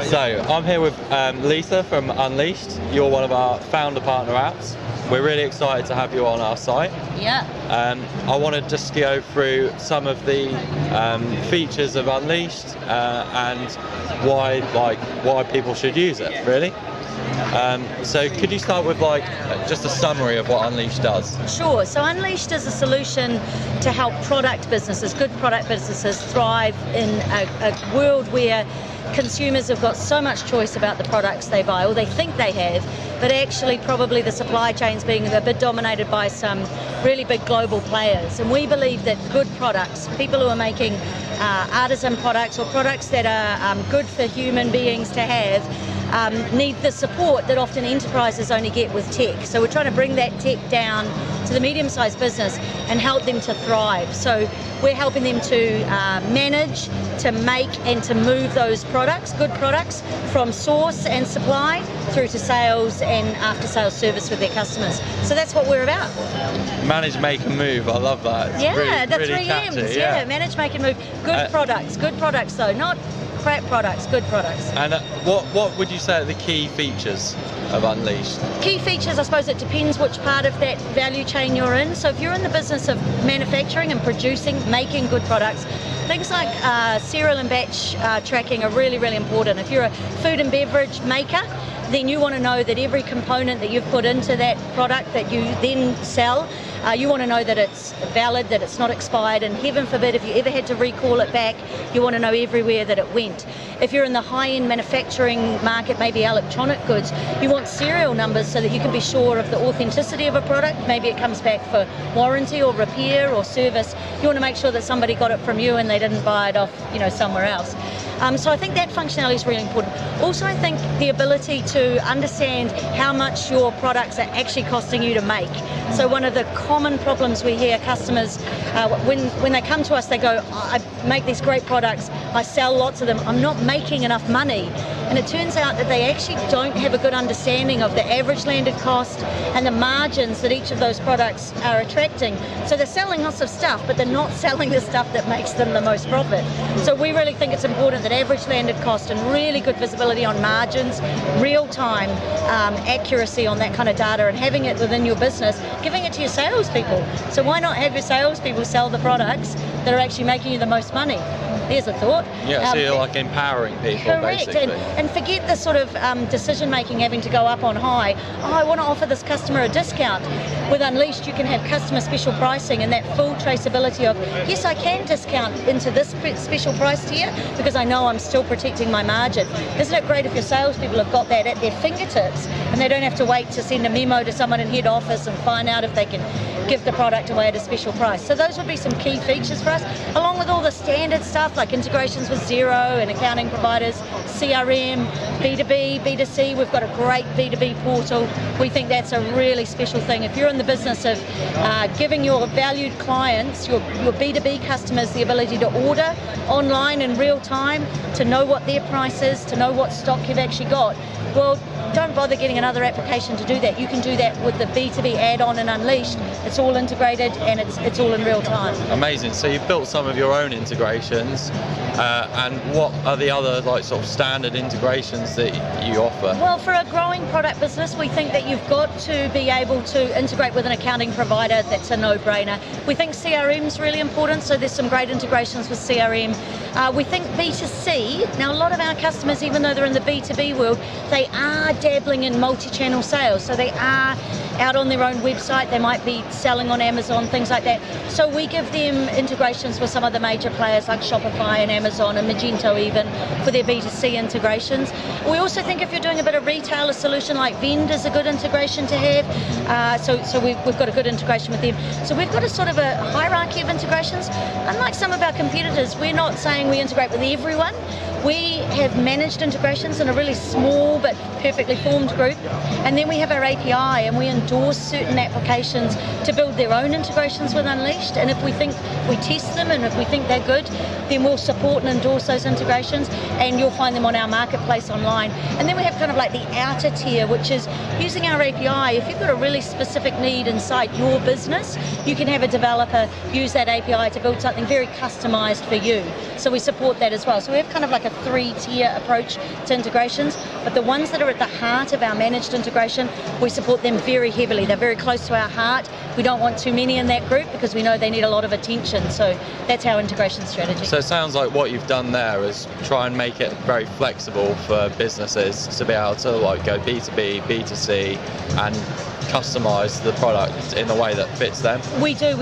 So I'm here with Lisa from Unleashed. You're one of our founder partner apps. We're really excited to have you on our site. Yeah. I want to just go through some of the features of Unleashed and why people should use it, really. So could you start with just a summary of what Unleashed does? Sure. So Unleashed is a solution to help product businesses, good product businesses, thrive in a world where consumers have got so much choice about the products they buy, or they think they have, but actually probably the supply chain's being a bit dominated by some really big global players. And we believe that good products, people who are making artisan products or products that are good for human beings to have, need the support that often enterprises only get with tech. So we're trying to bring that tech down to the medium-sized business and help them to thrive. So we're helping them to manage, to make and to move those products, good products, from source and supply through to sales and after-sales service with their customers. So that's what we're about. Manage, make and move, I love that. It's the really 3 catchy, M's, yeah. Manage, make and move. Good products though, not crap products, good products. And what would you say are the key features of Unleashed? Key features, I suppose it depends which part of that value chain you're in. So if you're in the business of manufacturing and producing, making good products, things like serial and batch tracking are really, really important. If you're a food and beverage maker, then you want to know that every component that you've put into that product that you then sell, you want to know that it's valid, that it's not expired, and heaven forbid if you ever had to recall it back, you want to know everywhere that it went. If you're in the high-end manufacturing market, maybe electronic goods, you want serial numbers so that you can be sure of the authenticity of a product. Maybe it comes back for warranty or repair or service. You want to make sure that somebody got it from you and they didn't buy it off, somewhere else. So I think that functionality is really important. Also, I think the ability to understand how much your products are actually costing you to make. So one of the common problems we hear customers, when they come to us, they go, I make these great products, I sell lots of them, I'm not making enough money. And it turns out that they actually don't have a good understanding of the average landed cost and the margins that each of those products are attracting. So they're selling lots of stuff, but they're not selling the stuff that makes them the most profit. So we really think it's important that average landed cost and really good visibility on margins, real-time accuracy on that kind of data, and having it within your business, giving it to your salespeople. So why not have your salespeople sell the products that are actually making you the most money? There's a thought. Yeah, so you're empowering people, correct, basically. And forget the sort of decision-making having to go up on high. Oh, I want to offer this customer a discount. With Unleashed, you can have customer special pricing and that full traceability of, yes, I can discount into this special price tier because I know I'm still protecting my margin. Isn't it great if your salespeople have got that at their fingertips and they don't have to wait to send a memo to someone in head office and find out if they can give the product away at a special price? So those would be some key features for us, along with all the standard stuff like integrations with Xero and accounting providers, CRM, B2B, B2C. We've got a great B2B portal. We think that's a really special thing. If you're in the business of giving your valued clients, your B2B customers, the ability to order online in real time, to know what their price is, to know what stock you've actually got, well, don't bother getting another application to do that. You can do that with the B2B add-on in Unleashed. It's all integrated and it's all in real time. Amazing. So you've built some of your own integrations, and what are the other sort of standard integrations that you offer? Well, for a growing product business, we think that you've got to be able to integrate with an accounting provider. That's a no-brainer. We think CRM is really important, so there's some great integrations with CRM. We think B2C, now a lot of our customers, even though they're in the B2B world, they are dabbling in multi-channel sales, so they are out on their own website, they might be selling on Amazon, things like that. So we give them integrations with some of the major players like Shopify and Amazon and Magento even for their B2C integrations. We also think if you're doing a bit of retail, a solution like Vend is a good integration to have. So we've got a good integration with them. So we've got a sort of a hierarchy of integrations. Unlike some of our competitors, we're not saying we integrate with everyone. We have managed integrations in a really small but perfectly formed group, and then we have our API, and we endorse certain applications to build their own integrations with Unleashed, and if we think we test them and if we think they're good, then we'll support and endorse those integrations, and you'll find them on our marketplace online. And then we have kind of like the outer tier, which is using our API. If you've got a really specific need inside your business, you can have a developer use that API to build something very customized for you. So we support that as well. So we have kind of like a 3-tier approach to integrations, but the ones that are at the heart of our managed integration, we support them very heavily. They're very close to our heart. We don't want too many in that group because we know they need a lot of attention. So that's our integration strategy. So it sounds like what you've done there is try and make it very flexible for businesses to be able to like go B2B, B2C, and customize the product in a way that fits them. We do.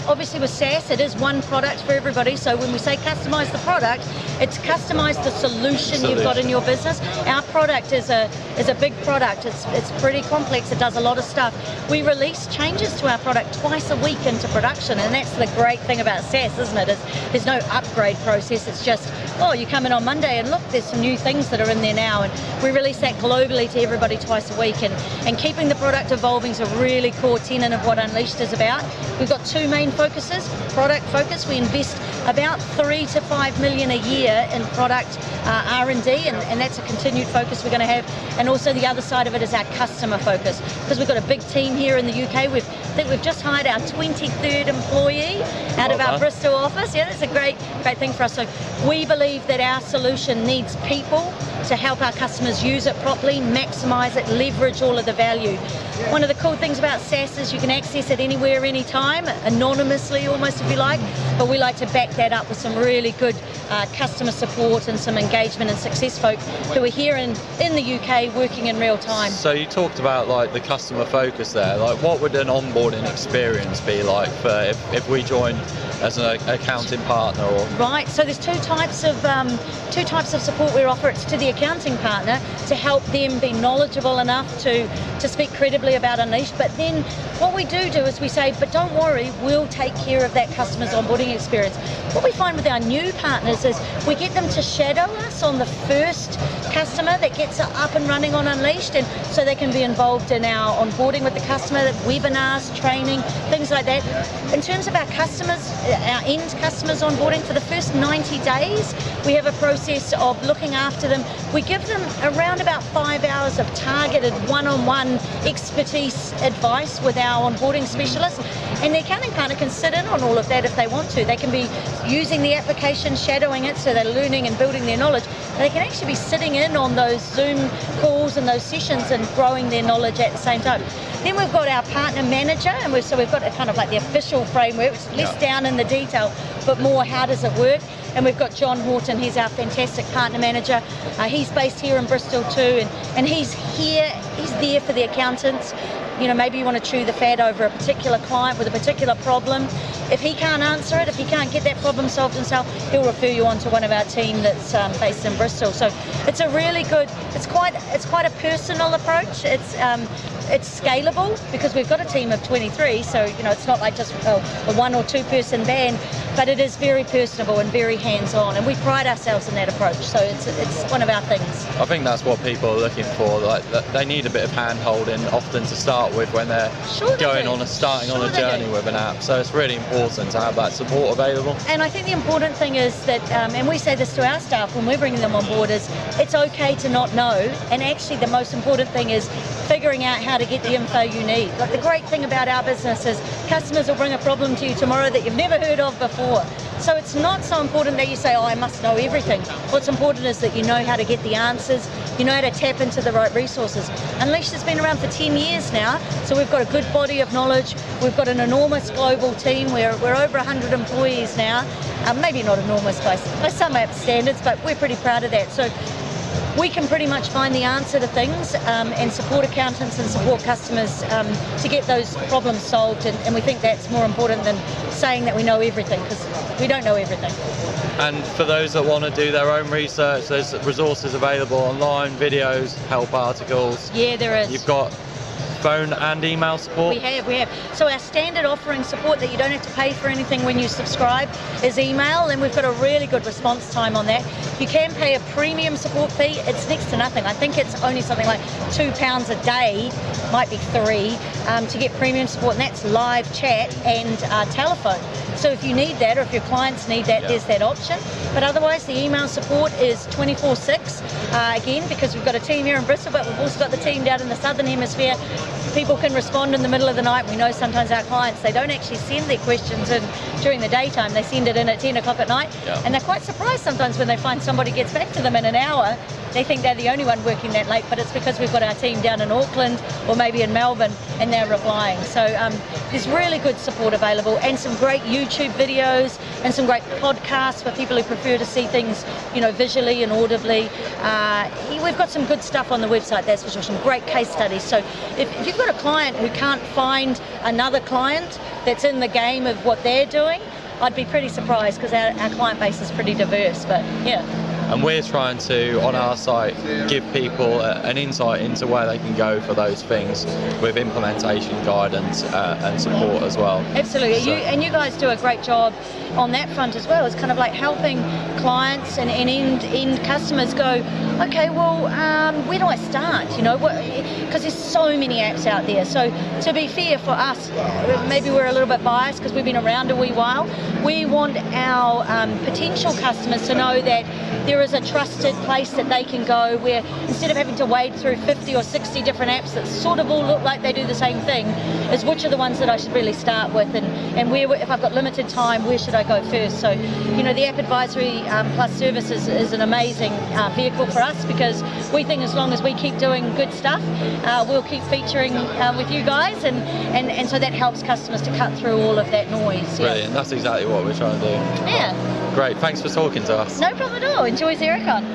Obviously with SaaS, it is one product for everybody. So when we say customize the product, it's customize the solution you've got in your business. Our product is a big product. It's pretty complex. It does a lot of stuff. We release changes to our product twice a week into production, and that's the great thing about SaaS, isn't it? There's no upgrade process. It's just, oh, you come in on Monday and look, there's some new things that are in there now, and we release that globally to everybody twice a week. And keeping the product evolving is a really core tenet of what Unleashed is about. We've got 2 main focuses. Product focus, we invest about 3 to 5 million a year in product R&D, and that's a continued focus we're going to have. And also the other side of it is our customer focus, because we've got a big team here in the UK. I think we've just hired our 23rd employee out of our Bristol office. Yeah, that's a great thing for us. So we believe that our solution needs people to help our customers use it properly, maximize it, leverage all of the value. One of the cool things about SaaS is you can access it anywhere, anytime, anonymously almost if you like, but we like to back that up with some really good customer support and some engagement and success folk who are here in the UK working in real time. So you talked about like the customer focus there. Like what would an onboarding experience be like for if we joined as an accounting partner? Or Right, so there's two types of support we offer. It's to the accounting partner to help them be knowledgeable enough to speak credibly about Unleashed. But then what we do is we say, but don't worry, we'll take care of that customer's onboarding experience. What we find with our new partners is we get them to shadow us on the first customer that gets up and running on Unleashed, and so they can be involved in our onboarding with the customer, webinars, training, things like that. In terms of our customers, our end customers onboarding, for the first 90 days, we have a process of looking after them. We give them around about 5 hours of targeted one-on-one expertise advice with our onboarding specialist, and the accounting partner can sit in on all of that if they want to. They can be using the application, shadowing it, so they're learning and building their knowledge. They can actually be sitting in on those Zoom calls and those sessions and growing their knowledge at the same time. Then we've got our partner manager, and we've got a kind of like the official framework, which is less down in the detail, but more how does it work. And we've got John Horton, he's our fantastic partner manager. He's based here in Bristol too, and he's there for the accountants. You know, maybe you want to chew the fat over a particular client with a particular problem. If he can't answer it, if he can't get that problem solved himself, he'll refer you on to one of our team that's based in Bristol. So it's a really good, it's quite a personal approach. It's scalable because we've got a team of 23, so you know it's not like just a 1 or 2 person band, but it is very personable and very hands-on, and we pride ourselves in that approach. So it's one of our things. I think that's what people are looking for. Like they need a bit of hand-holding often to start with when they're starting on a journey with an app. So it's really important to have that support available. And I think the important thing is that, and we say this to our staff when we're bringing them on board, is it's okay to not know, and actually the most important thing is figuring out how to get the info you need. Like the great thing about our business is customers will bring a problem to you tomorrow that you've never heard of before. So it's not so important that you say, oh, I must know everything. What's important is that you know how to get the answers, you know how to tap into the right resources. Unleashed has been around for 10 years now, so we've got a good body of knowledge. We've got an enormous global team. We're over 100 employees now. Maybe not enormous by some app standards, but we're pretty proud of that. So we can pretty much find the answer to things and support accountants and support customers to get those problems solved, and we think that's more important than saying that we know everything, because we don't know everything. And for those that want to do their own research, there's resources available online, videos, help articles. Yeah, there is. You've got phone and email support? We have. So our standard offering support that you don't have to pay for anything when you subscribe is email, and we've got a really good response time on that. You can pay a premium support fee. It's next to nothing. I think it's only something like £2 a day, might be £3, to get premium support, and that's live chat and telephone. So if you need that, or if your clients need that, there's that option. But otherwise, the email support is 24/6. Again, because we've got a team here in Bristol, but we've also got the team down in the Southern Hemisphere. People can respond in the middle of the night. We know sometimes our clients, they don't actually send their questions in during the daytime. They send it in at 10 o'clock at night. And they're quite surprised sometimes when they find somebody gets back to them in an hour. They think they're the only one working that late, but it's because we've got our team down in Auckland or maybe in Melbourne, and they're replying. So there's really good support available, and some great YouTube videos and some great podcasts for people who prefer to see things, visually and audibly. We've got some good stuff on the website, that's for sure, some great case studies. So if you've got a client who can't find another client that's in the game of what they're doing, I'd be pretty surprised, because our client base is pretty diverse, but yeah. And we're trying to, on our site, give people an insight into where they can go for those things with implementation guidance and support as well. Absolutely. So, you guys do a great job on that front as well. It's kind of like helping clients and end customers go, okay, well, where do I start? Because there's so many apps out there. So to be fair for us, maybe we're a little bit biased because we've been around a wee while. We want our potential customers to know that there is a trusted place that they can go where, instead of having to wade through 50 or 60 different apps that sort of all look like they do the same thing, is which are the ones that I should really start with, and where, if I've got limited time, where should I go first? So, the App Advisory Plus service is an amazing vehicle for us, because we think as long as we keep doing good stuff, we'll keep featuring with you guys, and so that helps customers to cut through all of that noise. Brilliant, that's exactly what we're trying to do. Yeah. Great, thanks for talking to us. No problem at all. Enjoy Xerocon.